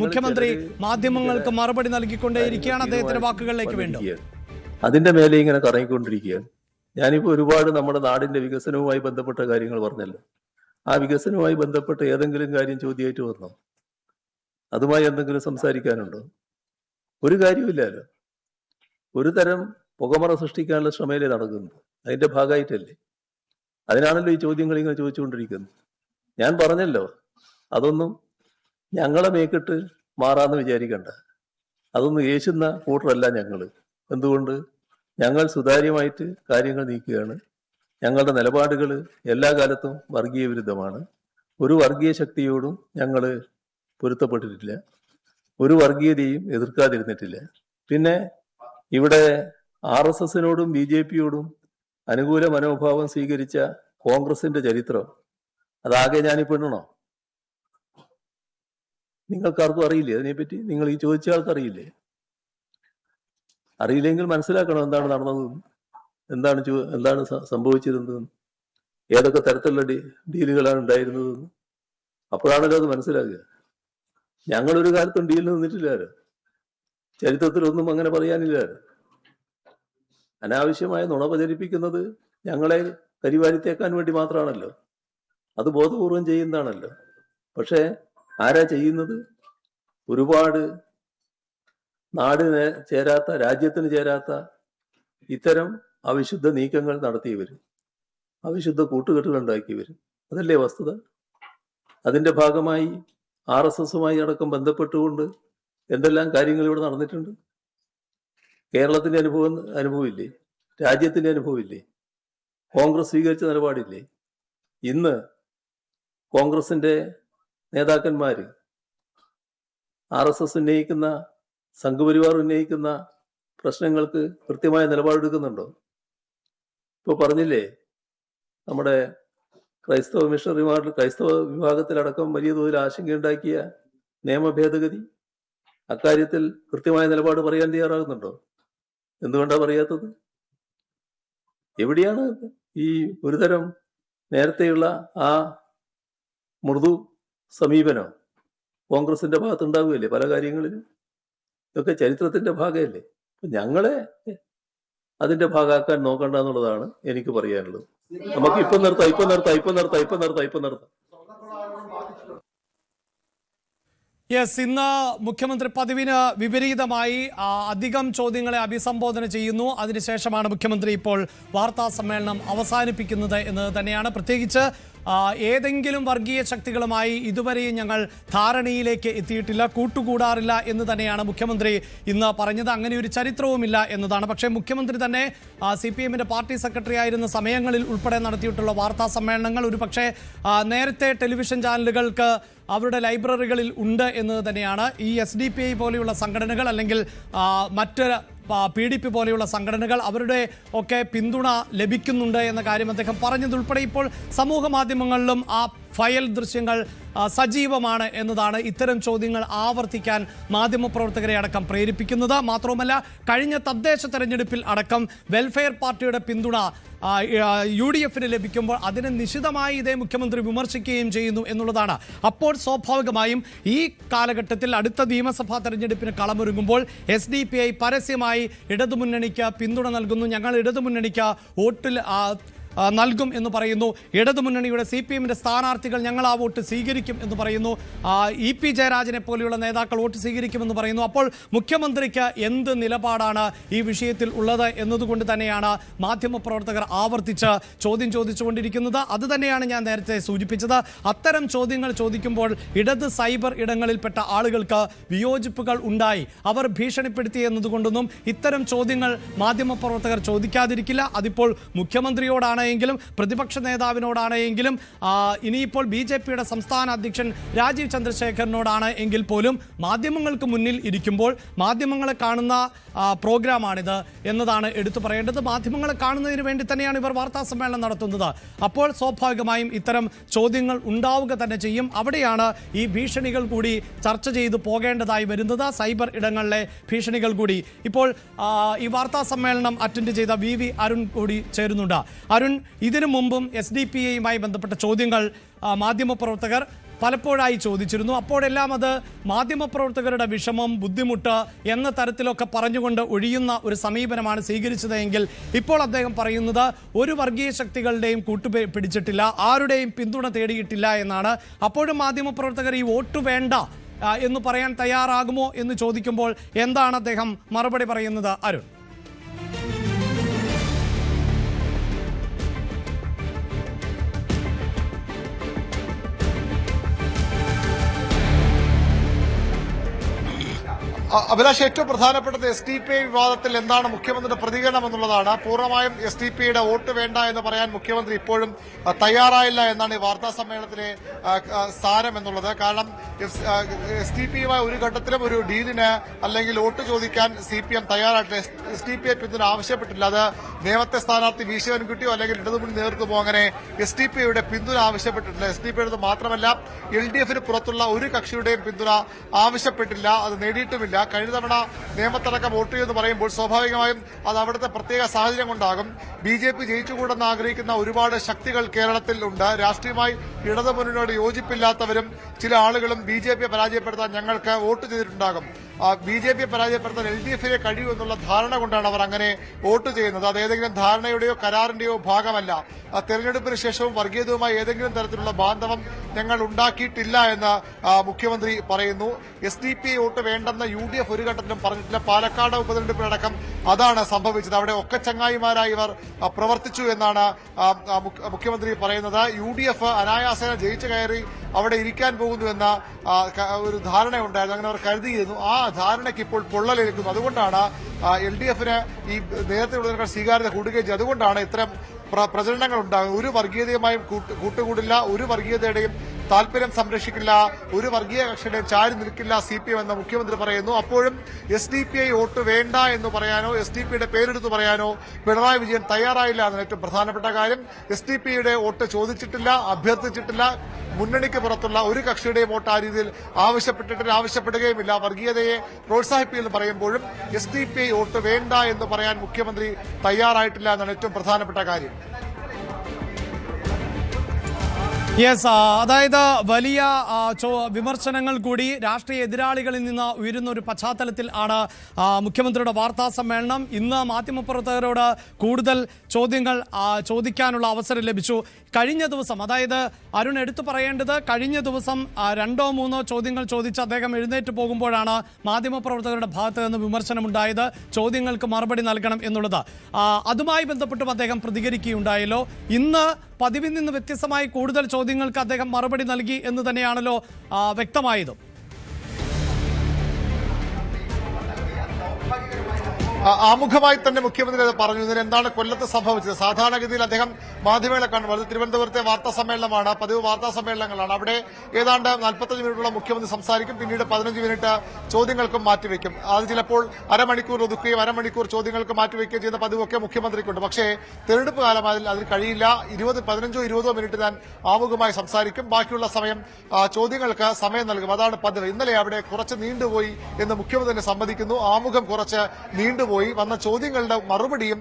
മുഖ്യമന്ത്രി മാധ്യമങ്ങൾക്ക് മറുപടി നൽകിക്കൊണ്ടേയിരിക്കുകയാണ്. അദ്ദേഹത്തിന്റെ വാക്കുകളിലേക്ക് വേണ്ടു. അതിന്റെ മേലെ ഇങ്ങനെ കറങ്ങിക്കൊണ്ടിരിക്കുകയാണ്. ഞാനിപ്പോ ഒരുപാട് നമ്മുടെ നാടിന്റെ വികസനവുമായി ബന്ധപ്പെട്ട കാര്യങ്ങൾ പറഞ്ഞല്ലോ. ആ വികസനവുമായി ബന്ധപ്പെട്ട് ഏതെങ്കിലും കാര്യം ചോദ്യമായിട്ട് വന്നോ? അതുമായി എന്തെങ്കിലും സംസാരിക്കാനുണ്ടോ? ഒരു കാര്യമില്ലല്ലോ. ഒരു തരം പുകമറ സൃഷ്ടിക്കാനുള്ള ശ്രമയിലേ നടക്കുന്നത്. അതിന്റെ ഭാഗമായിട്ടല്ലേ? അതിനാണല്ലോ ഈ ചോദ്യങ്ങൾ ഇങ്ങനെ ചോദിച്ചുകൊണ്ടിരിക്കുന്നത്. ഞാൻ പറഞ്ഞല്ലോ, അതൊന്നും ഞങ്ങളെ മേക്കിട്ട് മാറാന്ന് വിചാരിക്കണ്ട. അതൊന്നും യേശുന്ന കൂട്ടറല്ല ഞങ്ങള്. എന്തുകൊണ്ട്? ഞങ്ങൾ സുതാര്യമായിട്ട് കാര്യങ്ങൾ നീക്കുകയാണ്. ഞങ്ങളുടെ നിലപാടുകൾ എല്ലാ കാലത്തും വർഗീയ വിരുദ്ധമാണ്. ഒരു വർഗീയ ശക്തിയോടും ഞങ്ങൾ പൊരുത്തപ്പെട്ടിട്ടില്ല. ഒരു വർഗീയതയും എതിർക്കാതിരുന്നിട്ടില്ല. പിന്നെ ഇവിടെ RSSനോടും BJPയോടും അനുകൂല മനോഭാവം സ്വീകരിച്ച കോൺഗ്രസിന്റെ ചരിത്രം അതാകെ ഞാനിപ്പോൾ എണ്ണണോ? നിങ്ങൾക്കാർക്കും അറിയില്ലേ അതിനെപ്പറ്റി? നിങ്ങൾ ഈ ചോദിച്ച ആൾക്കറിയില്ലേ? അറിയില്ലെങ്കിൽ മനസ്സിലാക്കണം എന്താണ് നടന്നതെന്ന്, എന്താണ് സംഭവിച്ചിരുന്നതെന്ന്, ഏതൊക്കെ തരത്തിലുള്ള ഡീലുകളാണ് ഉണ്ടായിരുന്നതെന്ന്. അപ്പോഴാണല്ലോ അത് മനസ്സിലാക്കുക. ഞങ്ങളൊരു കാലത്തും ഡീലിൽ നിന്നിട്ടില്ലാലോ. ചരിത്രത്തിലൊന്നും അങ്ങനെ പറയാനില്ലാലോ. അനാവശ്യമായ നുണ പ്രചരിപ്പിക്കുന്നത് ഞങ്ങളെ കരിവാരിത്തേക്കാൻ വേണ്ടി മാത്രമാണല്ലോ. അത് ബോധപൂർവം ചെയ്യുന്നതാണല്ലോ. പക്ഷേ ആരാ ചെയ്യുന്നത്? ഒരുപാട് നാടിന് ചേരാത്ത, രാജ്യത്തിന് ചേരാത്ത ഇത്തരം അവിശുദ്ധ നീക്കങ്ങൾ നടത്തിയവരും അവിശുദ്ധ കൂട്ടുകെട്ടുകൾ ഉണ്ടാക്കിയവരും. അതല്ലേ വസ്തുത? അതിന്റെ ഭാഗമായി RSSുമായി അടക്കം ബന്ധപ്പെട്ടുകൊണ്ട് എന്തെല്ലാം കാര്യങ്ങൾ ഇവിടെ നടന്നിട്ടുണ്ട്. കേരളത്തിന്റെ അനുഭവമില്ലേ? രാജ്യത്തിന്റെ അനുഭവമില്ലേ? കോൺഗ്രസ് സ്വീകരിച്ച നിലപാടില്ലേ? ഇന്ന് കോൺഗ്രസിന്റെ നേതാക്കന്മാര് RSS ഉന്നയിക്കുന്ന, സംഘപരിവാർ ഉന്നയിക്കുന്ന പ്രശ്നങ്ങൾക്ക് കൃത്യമായ നിലപാടെടുക്കുന്നുണ്ടോ? ഇപ്പൊ പറഞ്ഞില്ലേ, നമ്മുടെ ക്രൈസ്തവ വിഭാഗത്തിലടക്കം വലിയ തോതിൽ ആശങ്കയുണ്ടാക്കിയ നിയമ ഭേദഗതി, അക്കാര്യത്തിൽ കൃത്യമായ നിലപാട് പറയാൻ തയ്യാറാകുന്നുണ്ടോ? എന്തുകൊണ്ടാ പറയാത്തത്? എവിടെയാണ് ഈ ഒരുതരം നേരത്തെയുള്ള ആ മൃദു സമീപനം കോൺഗ്രസിന്റെ ഭാഗത്തുണ്ടാവുകയല്ലേ പല കാര്യങ്ങളിലും? ഇതൊക്കെ ചരിത്രത്തിന്റെ ഭാഗമല്ലേ? ഞങ്ങളെ അതിന്റെ ഭാഗമാക്കാൻ നോക്കണ്ട എന്നുള്ളതാണ് എനിക്ക് പറയാനുള്ളത്. നമുക്ക് ഇപ്പൊ നിർത്താം. യെസ്, ഇന്ന് മുഖ്യമന്ത്രി പതിവിന് വിപരീതമായി അധികം ചോദ്യങ്ങളെ അഭിസംബോധന ചെയ്യുന്നു. അതിനുശേഷമാണ് മുഖ്യമന്ത്രി ഇപ്പോൾ വാർത്താ സമ്മേളനം അവസാനിപ്പിക്കുന്നത് എന്ന് തന്നെയാണ്. പ്രത്യേകിച്ച് ഏതെങ്കിലും വർഗീയ ശക്തികളുമായി ഇതുവരെയും ഞങ്ങൾ ധാരണയിലേക്ക് എത്തിയിട്ടില്ല, കൂട്ടുകൂടാറില്ല എന്ന് തന്നെയാണ് മുഖ്യമന്ത്രി ഇന്ന് പറഞ്ഞത്. അങ്ങനെ ഒരു ചരിത്രവുമില്ല എന്നതാണ്. പക്ഷേ മുഖ്യമന്ത്രി തന്നെ CPMന്റെ പാർട്ടി സെക്രട്ടറി ആയിരുന്ന സമയങ്ങളിൽ ഉൾപ്പെടെ നടത്തിയിട്ടുള്ള വാർത്താ സമ്മേളനങ്ങൾ ഒരു പക്ഷേ നേരത്തെ ടെലിവിഷൻ ചാനലുകൾക്ക് അവരുടെ ലൈബ്രറികളിൽ ഉണ്ട് എന്നത് തന്നെയാണ്. ഈ SDPI പോലെയുള്ള സംഘടനകൾ അല്ലെങ്കിൽ മറ്റ് PDP പോലെയുള്ള സംഘടനകൾ അവരുടെ ഒക്കെ പിന്തുണ ലഭിക്കുന്നുണ്ട് എന്ന കാര്യം അദ്ദേഹം പറഞ്ഞതുൾപ്പെടെ ഇപ്പോൾ സമൂഹ മാധ്യമങ്ങളിലും ആ ഫയൽ ദൃശ്യങ്ങൾ സജീവമാണ് എന്നതാണ് ഇത്തരം ചോദ്യങ്ങൾ ആവർത്തിക്കാൻ മാധ്യമപ്രവർത്തകരെ അടക്കം പ്രേരിപ്പിക്കുന്നത്. മാത്രവുമല്ല, കഴിഞ്ഞ തദ്ദേശ തെരഞ്ഞെടുപ്പിൽ അടക്കം വെൽഫെയർ പാർട്ടിയുടെ പിന്തുണ UDFന് ലഭിക്കുമ്പോൾ അതിനെ നിശിതമായി ഇതേ മുഖ്യമന്ത്രി വിമർശിക്കുകയും ചെയ്യുന്നു എന്നുള്ളതാണ്. അപ്പോൾ സ്വാഭാവികമായും ഈ കാലഘട്ടത്തിൽ അടുത്ത നിയമസഭാ തെരഞ്ഞെടുപ്പിന് കളമൊരുങ്ങുമ്പോൾ SDPI പരസ്യമായി ഇടതുമുന്നണിക്ക് പിന്തുണ നൽകുന്നു, ഞങ്ങൾ ഇടതുമുന്നണിക്ക് വോട്ടിൽ നൽകും എന്ന് പറയുന്നു, ഇടതുമുന്നണിയുടെ CPMന്റെ സ്ഥാനാർത്ഥികൾ ഞങ്ങൾ ആ വോട്ട് സ്വീകരിക്കും എന്ന് പറയുന്നു, EP ജയരാജനെ പോലെയുള്ള നേതാക്കൾ വോട്ട് സ്വീകരിക്കുമെന്ന് പറയുന്നു. അപ്പോൾ മുഖ്യമന്ത്രിക്ക് എന്ത് നിലപാടാണ് ഈ വിഷയത്തിൽ ഉള്ളത് എന്നതുകൊണ്ട് തന്നെയാണ് മാധ്യമപ്രവർത്തകർ ആവർത്തിച്ച് ചോദ്യം ചോദിച്ചുകൊണ്ടിരിക്കുന്നത്. അത് തന്നെയാണ് ഞാൻ നേരത്തെ സൂചിപ്പിച്ചത്. അത്തരം ചോദ്യങ്ങൾ ചോദിക്കുമ്പോൾ ഇടത് സൈബർ ഇടങ്ങളിൽപ്പെട്ട ആളുകൾക്ക് വിയോജിപ്പുകൾ ഉണ്ടായി, അവർ ഭീഷണിപ്പെടുത്തി എന്നതുകൊണ്ടൊന്നും ഇത്തരം ചോദ്യങ്ങൾ മാധ്യമപ്രവർത്തകർ ചോദിക്കാതിരിക്കില്ല. അതിപ്പോൾ മുഖ്യമന്ത്രിയോടാണ് െങ്കിലും പ്രതിപക്ഷ നേതാവിനോടാണെങ്കിലും ഇനിയിപ്പോൾ BJPയുടെ സംസ്ഥാന അധ്യക്ഷൻ രാജീവ് ചന്ദ്രശേഖരനോടാണ് എങ്കിൽ പോലും മാധ്യമങ്ങൾക്ക് മുന്നിൽ ഇരിക്കുമ്പോൾ മാധ്യമങ്ങളെ കാണുന്ന പ്രോഗ്രാമാണിത് എന്നതാണ് എടുത്തു പറയേണ്ടത്. മാധ്യമങ്ങളെ കാണുന്നതിന് വേണ്ടി തന്നെയാണ് ഇവർ വാർത്താ സമ്മേളനം നടത്തുന്നത്. അപ്പോൾ സ്വാഭാവികമായും ഇത്തരം ചോദ്യങ്ങൾ ഉണ്ടാവുക തന്നെ ചെയ്യും. അവിടെയാണ് ഈ ഭീഷണികൾ കൂടി ചർച്ച ചെയ്തു പോകേണ്ടതായി വരുന്നത്, സൈബർ ഇടങ്ങളിലെ ഭീഷണികൾ കൂടി. ഇപ്പോൾ ഈ വാർത്താ സമ്മേളനം അറ്റൻഡ് ചെയ്ത VV അരുൺ കൂടി ചേരുന്നുണ്ട്. അരുൺ, ഇതിനു മുമ്പും SDPIയുമായി ബന്ധപ്പെട്ട ചോദ്യങ്ങൾ മാധ്യമപ്രവർത്തകർ പലപ്പോഴായി ചോദിച്ചിരുന്നു. അപ്പോഴെല്ലാം അത് മാധ്യമപ്രവർത്തകരുടെ വിഷമം, ബുദ്ധിമുട്ട് എന്ന തരത്തിലൊക്കെ പറഞ്ഞുകൊണ്ട് ഒഴിയുന്ന ഒരു സമീപനമാണ് സ്വീകരിച്ചതെങ്കിൽ ഇപ്പോൾ അദ്ദേഹം പറയുന്നത് ഒരു വർഗീയ ശക്തികളുടെയും കൂട്ടുപിടിച്ചിട്ടില്ല, ആരുടെയും പിന്തുണ തേടിയിട്ടില്ല എന്നാണ്. അപ്പോഴും മാധ്യമപ്രവർത്തകർ ഈ വോട്ട് വേണ്ട എന്ന് പറയാൻ തയ്യാറാകുമോ എന്ന് ചോദിക്കുമ്പോൾ എന്താണ് അദ്ദേഹം മറുപടി പറയുന്നത്? അരുൺ, അഭിലാഷ്, ഏറ്റവും പ്രധാനപ്പെട്ടത് SDPI വിവാദത്തിൽ എന്താണ് മുഖ്യമന്ത്രിയുടെ പ്രതികരണം എന്നുള്ളതാണ്. പൂർണ്ണമായും SDPIയുടെ വോട്ട് വേണ്ട എന്ന് പറയാൻ മുഖ്യമന്ത്രി ഇപ്പോഴും തയ്യാറായില്ല എന്നാണ് ഈ വാർത്താ സമ്മേളനത്തിലെ സാരം എന്നുള്ളത്. കാരണം SDPIയുമായി ഒരു ഘട്ടത്തിലും ഒരു ഡീലിന് അല്ലെങ്കിൽ വോട്ട് ചോദിക്കാൻ CPM തയ്യാറായിട്ടില്ല. SDPI പിന്തുണ ആവശ്യപ്പെട്ടില്ല. അത് നിയമത്തെ സ്ഥാനാർത്ഥി വി ശിവൻകുട്ടിയോ അല്ലെങ്കിൽ ഇടതുമുന്നണി നേതൃത്വമോ അങ്ങനെ SDPIയുടെ പിന്തുണ ആവശ്യപ്പെട്ടിട്ടില്ല. SDPIയുടെ മാത്രമല്ല LDFന് പുറത്തുള്ള ഒരു കക്ഷിയുടെയും പിന്തുണ ആവശ്യപ്പെട്ടില്ല. അത് നേടിയിട്ടുമില്ല. കഴിഞ്ഞ തവണ നിയമത്തടക്കം വോട്ട് ചെയ്യുമെന്ന് പറയുമ്പോൾ സ്വാഭാവികമായും അത് അവിടുത്തെ പ്രത്യേക സാഹചര്യം കൊണ്ടാകും. BJP ജയിച്ചുകൂടെന്ന് ആഗ്രഹിക്കുന്ന ഒരുപാട് ശക്തികൾ കേരളത്തിൽ ഉണ്ട്. രാഷ്ട്രീയമായി ഇടതുമുന്നണിയോട് യോജിപ്പില്ലാത്തവരും ചില ആളുകളും BJPയെ പരാജയപ്പെടുത്താൻ ഞങ്ങൾക്ക് വോട്ട് ചെയ്തിട്ടുണ്ടാകും. BJPയെ പരാജയപ്പെടുത്താൻ LDFിനെ കഴിയുമെന്നുള്ള ധാരണ കൊണ്ടാണ് അവർ അങ്ങനെ വോട്ട് ചെയ്യുന്നത്. അത് ഏതെങ്കിലും ധാരണയുടെയോ കരാറിന്റെയോ ഭാഗമല്ല. തെരഞ്ഞെടുപ്പിന് ശേഷവും വർഗീയതയുമായി ഏതെങ്കിലും തരത്തിലുള്ള ബാന്ധവം ഞങ്ങൾ ഉണ്ടാക്കിയിട്ടില്ല എന്ന് മുഖ്യമന്ത്രി പറയുന്നു. SDPI വോട്ട് വേണ്ടെന്ന് UDF ഒരു ഘട്ടത്തിലും പറഞ്ഞിട്ടില്ല. പാലക്കാട് ഉപതെരഞ്ഞെടുപ്പിലടക്കം അതാണ് സംഭവിച്ചത്. അവിടെ ഒക്കെ ചങ്ങായിമാരായി ഇവർ പ്രവർത്തിച്ചു എന്നാണ് മുഖ്യമന്ത്രി പറയുന്നത്. UDF അനായാസേന ജയിച്ചു കയറി അവിടെ ഇരിക്കാൻ പോകുന്നുവെന്ന ഒരു ധാരണയുണ്ടായിരുന്നു. അങ്ങനെ അവർ കരുതിയിരുന്നു. ആ ധാരണയ്ക്ക് ഇപ്പോൾ പൊള്ളലേൽക്കുന്നു. അതുകൊണ്ടാണ് LDFന് ഈ നേരത്തെ ഉള്ളതിനേക്കാൾ സ്വീകാര്യത കൂടുകയും ചെയ്തു. അതുകൊണ്ടാണ് ഇത്തരം പ്രചരണങ്ങൾ ഉണ്ടാകുന്നത്. ഒരു വർഗീയതയുമായും കൂട്ടുകൂടില്ല, ഒരു വർഗീയതയുടെയും താല്പര്യം സംരക്ഷിക്കില്ല, ഒരു വർഗീയ കക്ഷിയുടെയും ചാരി നിൽക്കില്ല CPM എന്ന് മുഖ്യമന്ത്രി പറയുന്നു. അപ്പോഴും SDPI വോട്ട് വേണ്ട എന്ന് പറയാനോ SDPIയുടെ പേരെടുത്ത് പറയാനോ പിണറായി വിജയൻ തയ്യാറായില്ല എന്നാണ് ഏറ്റവും പ്രധാനപ്പെട്ട കാര്യം. SDPIയുടെ വോട്ട് ചോദിച്ചിട്ടില്ല, അഭ്യർത്ഥിച്ചിട്ടില്ല. മുന്നണിക്ക് പുറത്തുള്ള ഒരു കക്ഷിയുടെയും വോട്ട് ആ രീതിയിൽ ആവശ്യപ്പെടുകയുമില്ല. വർഗീയതയെ പ്രോത്സാഹിപ്പിക്കുമെന്ന് പറയുമ്പോഴും SDPI വോട്ട് വേണ്ട എന്ന് പറയാൻ മുഖ്യമന്ത്രി തയ്യാറായിട്ടില്ല എന്നാണ് ഏറ്റവും പ്രധാനപ്പെട്ട കാര്യം. യെസ്, അതായത് വലിയ വിമർശനങ്ങൾ കൂടി രാഷ്ട്രീയ എതിരാളികളിൽ നിന്ന് ഉയരുന്ന ഒരു പശ്ചാത്തലത്തിൽ ആണ് മുഖ്യമന്ത്രിയുടെ വാർത്താ സമ്മേളനം. ഇന്ന് മാധ്യമപ്രവർത്തകരോട് കൂടുതൽ ചോദ്യങ്ങൾ ചോദിക്കാനുള്ള അവസരം ലഭിച്ചു. കഴിഞ്ഞ ദിവസം, അതായത് അരുൺ എടുത്തു പറയേണ്ടത്, കഴിഞ്ഞ ദിവസം 2-3 ചോദ്യങ്ങൾ ചോദിച്ച് അദ്ദേഹം എഴുന്നേറ്റ് പോകുമ്പോഴാണ് മാധ്യമപ്രവർത്തകരുടെ ഭാഗത്ത് നിന്ന് വിമർശനമുണ്ടായത്. ചോദ്യങ്ങൾക്ക് മറുപടി നൽകണം എന്നുള്ളത്. അതുമായി ബന്ധപ്പെട്ടും അദ്ദേഹം പ്രതികരിക്കുകയുണ്ടായല്ലോ. ഇന്ന് പതിവിൽ നിന്ന് വ്യത്യസ്തമായി കൂടുതൽ ചോദ്യങ്ങൾക്ക് അദ്ദേഹം മറുപടി നൽകി എന്ന് തന്നെയാണല്ലോ വ്യക്തമായതും. ആമുഖമായി തന്നെ മുഖ്യമന്ത്രി അത് പറഞ്ഞു. ഇതിന് എന്താണ് കൊല്ലത്ത് സംഭവിച്ചത്? സാധാരണഗതിയിൽ അദ്ദേഹം മാധ്യമങ്ങളെ കാണുമ്പോൾ തിരുവനന്തപുരത്തെ വാർത്താ സമ്മേളനമാണ്, പതിവ് വാർത്താ സമ്മേളനങ്ങളാണ്. അവിടെ ഏതാണ്ട് 45 മിനിറ്റോളം മുഖ്യമന്ത്രി സംസാരിക്കും. പിന്നീട് 15 മിനിറ്റ് ചോദ്യങ്ങൾക്കും മാറ്റിവെക്കും. അത് ചിലപ്പോൾ അരമണിക്കൂർ ഒതുക്കുകയും അരമണിക്കൂർ ചോദ്യങ്ങൾക്ക് മാറ്റിവെക്കുകയും ചെയ്യുന്ന പതിവൊക്കെ മുഖ്യമന്ത്രിക്കുണ്ട്. പക്ഷേ തെരഞ്ഞെടുപ്പ് കാലമായാൽ അതിൽ കഴിയില്ല. 15-20 മിനിറ്റ് ഞാൻ ആമുഖമായി സംസാരിക്കും. ബാക്കിയുള്ള സമയം ചോദ്യങ്ങൾക്ക് സമയം നൽകും. അതാണ് പതിവ്. ഇന്നലെ അവിടെ കുറച്ച് നീണ്ടുപോയി എന്ന് മുഖ്യമന്ത്രി തന്നെ സമ്മതിക്കുന്നു. ആമുഖം കുറച്ച് നീണ്ടുപോയി. വന്ന ചോദ്യങ്ങളുടെ മറുപടിയും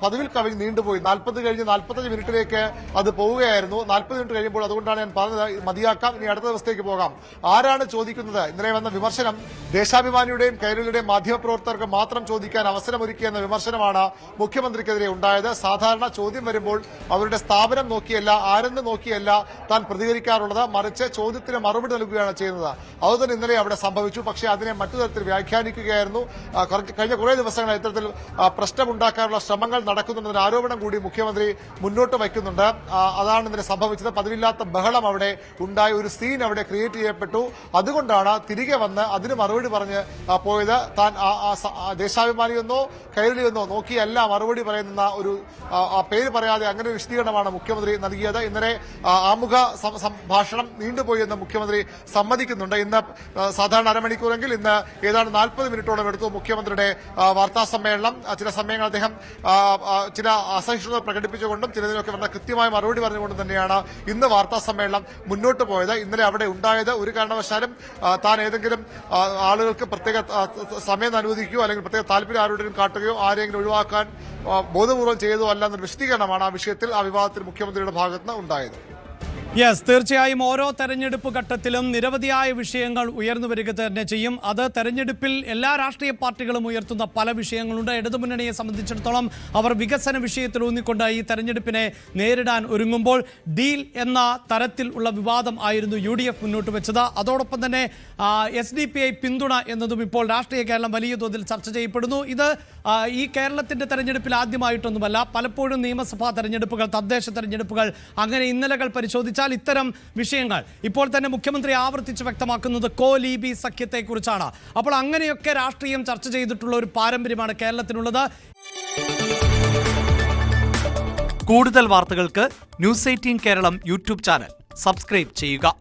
പതിവിൽ കവിഞ്ഞ് നീണ്ടുപോയി. 40 കഴിഞ്ഞ് 45 മിനിറ്റിലേക്ക് അത് പോവുകയായിരുന്നു. 40 മിനിറ്റ് കഴിയുമ്പോൾ, അതുകൊണ്ടാണ് ഞാൻ പറഞ്ഞത് മതിയാക്കാം, ഇനി അടുത്ത ദിവസത്തേക്ക് പോകാം. ആരാണ് ചോദിക്കുന്നത്? ഇന്നലെ വന്ന വിമർശനം ദേശാഭിമാനിയുടെയും കൈരളിയുടെയും മാധ്യമപ്രവർത്തകർക്ക് മാത്രം ചോദിക്കാൻ അവസരമൊരുക്കിയെന്ന വിമർശനമാണ് മുഖ്യമന്ത്രിക്കെതിരെ ഉണ്ടായത്. സാധാരണ ചോദ്യം വരുമ്പോൾ അവരുടെ സ്ഥാപനം നോക്കിയല്ല, ആരെന്ന് നോക്കിയല്ല താൻ പ്രതികരിക്കാറുള്ളത്, മറിച്ച് ചോദ്യത്തിന് മറുപടി നൽകുകയാണ് ചെയ്യുന്നത്. അതുതന്നെ ഇന്നലെ അവിടെ സംഭവിച്ചു. പക്ഷേ അതിനെ മറ്റു തരത്തിൽ വ്യാഖ്യാനിക്കുകയായിരുന്നു. കഴിഞ്ഞ കുറേ ദിവസങ്ങളായി ഇത്തരത്തിൽ പ്രശ്നമുണ്ടാക്കാനുള്ള ശ്രമങ്ങൾ നടക്കുന്നുണ്ടെന്ന ആരോപണം കൂടി മുഖ്യമന്ത്രി മുന്നോട്ട് വയ്ക്കുന്നുണ്ട്. അതാണ് ഇന്നലെ സംഭവിച്ചത്. പതിവില്ലാത്ത ബഹളം അവിടെ ഉണ്ടായി, ഒരു സീൻ അവിടെ ക്രിയേറ്റ് ചെയ്യപ്പെട്ടു. അതുകൊണ്ടാണ് തിരികെ വന്ന് അതിന് മറുപടി പറഞ്ഞ് പോയത്. താൻ ദേശാഭിമാനിയെന്നോ കൈരളിയെന്നോ നോക്കിയല്ല മറുപടി പറയുന്ന ഒരു പേര് പറയാതെ അങ്ങനെ ഒരു വിശദീകരണമാണ് മുഖ്യമന്ത്രി നൽകിയത്. ഇന്നലെ ആമുഖ സംഭാഷണം നീണ്ടുപോയി എന്ന് മുഖ്യമന്ത്രി സമ്മതിക്കുന്നുണ്ട്. ഇന്ന് സാധാരണ അരമണിക്കൂറെങ്കിൽ ഇന്ന് ഏതാണ്ട് 40 മിനിറ്റോളം എടുത്തു മുഖ്യമന്ത്രിയുടെ വാർത്താ സമ്മേളനം. ചില സമയങ്ങൾ അദ്ദേഹം ചില അസഹിഷ്ണുത പ്രകടിപ്പിച്ചുകൊണ്ടും ചിലതിനൊക്കെ വളരെ കൃത്യമായ മറുപടി പറഞ്ഞുകൊണ്ടും തന്നെയാണ് ഇന്ന് വാർത്താ സമ്മേളനം മുന്നോട്ട് പോയത്. ഇന്നലെ അവിടെ ഉണ്ടായത് ഒരു കാരണവശാലും താൻ ഏതെങ്കിലും ആളുകൾക്ക് പ്രത്യേക സമയം അനുവദിക്കുകയോ അല്ലെങ്കിൽ പ്രത്യേക താല്പര്യം ആരോടെങ്കിലും കാട്ടുകയോ ആരെങ്കിലും ഒഴിവാക്കാൻ ബോധപൂർവ്വം ചെയ്തതോ അല്ല എന്നൊരു വിശദീകരണമാണ് ആ വിഷയത്തിൽ, ആ വിവാദത്തിൽ മുഖ്യമന്ത്രിയുടെ ഭാഗത്ത് നിന്ന് ഉണ്ടായത്. യെസ്, തീർച്ചയായും ഓരോ തെരഞ്ഞെടുപ്പ് ഘട്ടത്തിലും നിരവധിയായ വിഷയങ്ങൾ ഉയർന്നു വരിക തന്നെ ചെയ്യും. അത് തെരഞ്ഞെടുപ്പിൽ എല്ലാ രാഷ്ട്രീയ പാർട്ടികളും ഉയർത്തുന്ന പല വിഷയങ്ങളുണ്ട്. ഇടതുമുന്നണിയെ സംബന്ധിച്ചിടത്തോളം അവർ വികസന വിഷയത്തിൽ ഊന്നിക്കൊണ്ട് ഈ തെരഞ്ഞെടുപ്പിനെ നേരിടാൻ ഒരുങ്ങുമ്പോൾ ഡീൽ എന്ന തരത്തിൽ ഉള്ള വിവാദം ആയിരുന്നു UDF മുന്നോട്ട് വെച്ചത്. അതോടൊപ്പം തന്നെ SDPI പിന്തുണ എന്നതും ഇപ്പോൾ രാഷ്ട്രീയ കേരളം വലിയ തോതിൽ ചർച്ച ചെയ്യപ്പെടുന്നു. ഇത് ഈ കേരളത്തിന്റെ തെരഞ്ഞെടുപ്പിൽ ആദ്യമായിട്ടൊന്നുമല്ല. പലപ്പോഴും നിയമസഭാ തെരഞ്ഞെടുപ്പുകൾ, തദ്ദേശ തെരഞ്ഞെടുപ്പുകൾ, അങ്ങനെ ഇന്നലകൾ പരിശോധിച്ചാൽ ഇത്തരം വിഷയങ്ങൾ ഇപ്പോൾ തന്നെ മുഖ്യമന്ത്രി ആവർത്തിച്ച് വ്യക്തമാക്കുന്നത് കോലീബി സഖ്യത്തെക്കുറിച്ചാണ്. അപ്പോൾ അങ്ങനെയൊക്കെ രാഷ്ട്രീയം ചർച്ച ചെയ്തിട്ടുള്ള ഒരു പാരമ്പര്യമാണ് കേരളത്തിനുള്ളത്. കൂടുതൽ വാർത്തകൾക്ക് News 18 Keralam YouTube channel subscribe ചെയ്യുക.